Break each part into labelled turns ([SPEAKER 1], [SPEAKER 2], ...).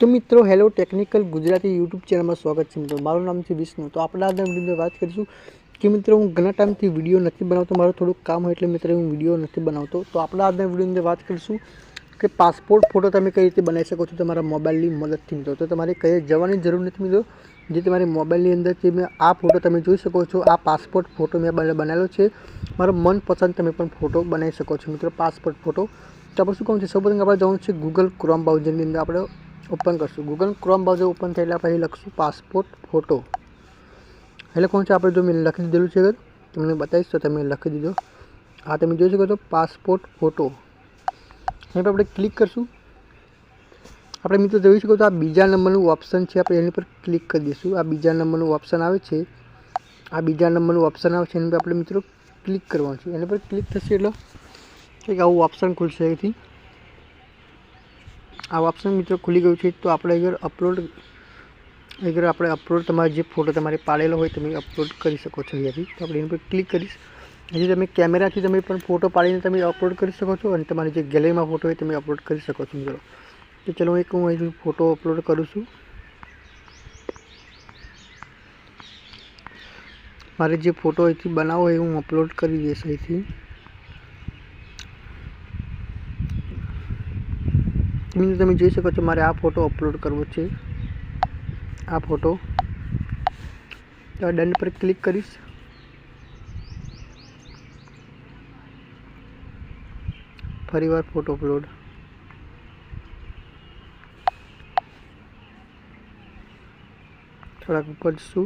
[SPEAKER 1] तो मित्रों hello technical Gujarati YouTube channel में स्वागत है। मित्रों मारू नाम है विष्णु। तो अपने आज वीडियो बात करीशू कि मित्रों हूँ घना टाइम थी वीडियो नहीं बनावतो, मारू थोड़ું काम હોય એટલે मित्रों हूँ वीडियो नहीं बनावतो। तो अपने आज वीडियो बात करीशू कि पासपोर्ट फोटो तमे कई रीते बनावी शको छो तमारा मोबाइल की मददथी। मित्रों तो तमारे कहीं जवानी जरूर नहीं। मित्रों जे तमारे मोबाइल की अंदर थी आ फोटो तमे जोई शको छो। आ पासपोर्ट फोटो मैं बनावेलो छे, मारो मनपसंद तमे पण फोटो बनावी शको छो। मित्रों पासपोर्ट फोटो तो आपणे शुं करवानुं छे, सौप्रथम आपणे जवानुं छे गूगल क्रोम ब्राउजर की अंदर आपणे ओपन करशुं। गूगल क्रोम ब्राउजर ओपन थे पहले लखशुं पासपोर्ट फोटो। ए लखवानुं छे आपणे जो मैं लखी दीधेलुं छे अगर तमने बतावीश तो तमे लखी दीधो। आ तमे जोई शको छो पासपोर्ट फोटो। एना पर आपणे क्लिक करशुं। आपणे मित्रों जोई शको छो आ बीजा नंबरनुं ऑप्शन छे, आपणे एनी पर क्लिक करी दईशुं। आ बीजा नंबरनुं ऑप्शन आवे छे, आ बीजा नंबरनुं ऑप्शन आवे छे एनी पर आपणे मित्रों क्लिक करवानुं छे। एनी पर क्लिक थशे એટલે एक आवुं ऑप्शन खुलशे। અહીંથી आ ऑप्शन मित्रों खुली गयुं छे। तो आपणे अगर आपणे अपलोड तमारे जे फोटो तमारे पाडेलो होय तमे अपलोड करी शको छो। અહીંયાથી तो आपणे एनी पर क्लिक करीश। हजी तमे कैमराथी तमे पण फोटो पाडीने तमे अपलोड करी शको छो अने तमारी जे गैलरीमां फोटो होय तमे अपलोड करी शको छो। मित्रों तो चलो एक हूँ અહીં फोटो अपलोड करूँ छूँ। मारे जे फोटो અહીંથી बनावो है हूँ अपलोड करी दईश। અહીંથી तमे જોઈ શકો છો મારે આ फोटो अपलोड करवो छे। आ फोटो तो डन पर क्लिक करीश। फरीवार फोटो अपलोड थोड़ा ऊपर जशुं।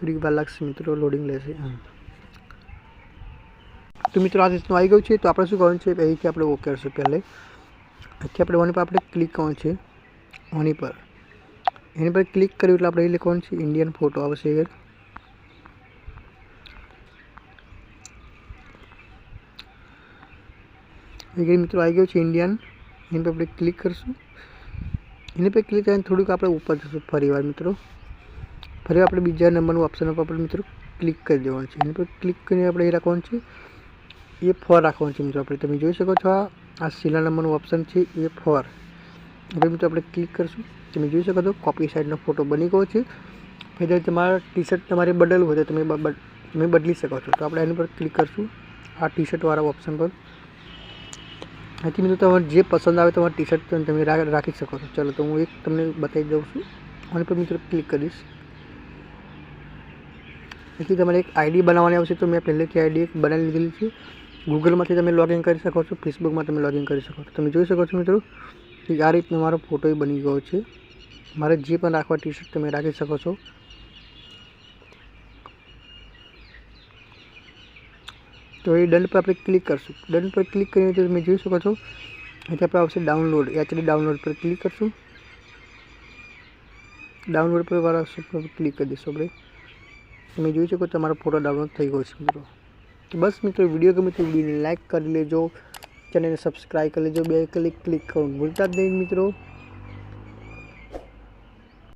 [SPEAKER 1] थोड़ी वार लागशे मित्रों, लोडिंग लेशे। तो मित्रों आ रीतनुं आई गयुं छे। तो आपणे शुं करवानुं छे, અહીંથી આપણે ओके करशुं। पहले અહીંથી આપણે ઓની પર આપણે क्लिक करवानुं छे। ઓની पर एनी पर क्लिक कर्युं એટલે આપણે અહીં લખવાનું છે इंडियन फोटो आवशे। अगर मित्रों आई गयो छे इंडियन, एनी पर આપણે क्लिक करशुं। एनी पर क्लिक કરીને थोड़ुंक આપણે ऊपर जशुं। फरीवार मित्रों फरी આપણે बीजा नंबरनुं ऑप्शन पर આપણે मित्रों क्लिक कर देवानुं छे। एनी पर क्लिक કરીને આપણે અહીં રાખવાનું છે A4 રાખવાનું છે। मित्रों આપણે તમે જોઈ શકો છો आ सीला नंबरનું ऑप्शन છે A4। હવે मित्रों આપણે क्लिक करशुं। તમે જોઈ શકો છો कॉपी साइडનો फोटो बनी गयो છે। फिर તમારા टी शर्ट તમારે બદલવું હોય તો તમે બદલી શકો છો। તો આપણે એની પર ક્લિક કરશું आ टी शर्ट वाला ऑप्शन पर। અહીંથી मित्रों તમારે જે પસંદ આવે તમારા टी शर्ट તમે રાખી શકો છો। चलो तो હું એક તમને બતાવી દઉં છું। આની પર मित्रों क्लिक કરીશ। અહીંથી તમારે એક आईडी બનાવવાની આવશે। तो મેં પહેલેથી आईडी એક બનાવી લીધેલી છે। गूगलમાંથી તમે लॉगिन કરી શકો છો, फेसबुकમાં તમે लॉगिन કરી શકો છો। તમે જોઈ શકો છો मित्रों कि आ રીતનો મારો फोटो बनी गयो છે। मारे जे पण राखवा टी शर्ट તમે રાખી શકો છો। तो ये डन पर आप क्लिक करशुं। डन पर क्लिक करीने तो તમે જોઈ શકો છો અહીંથી આપણે આવશે डाउनलॉड। एचडी डाउनलॉड पर क्लिक करशुं। डाउनलॉड पर वाला ऑप्शन पर क्लिक कर दईशुं આપણે। તમે જોઈ શકો તમારો फोटो डाउनलॉड થઈ ગયો છે मित्रों। तो बस मित्रों वीडियो गमे तो वीडियो ने लाइक कर लेजो, चैनल ने सब्सक्राइब कर लेजो, बेल क्लिक करो भूलता ज नहीं मित्रों।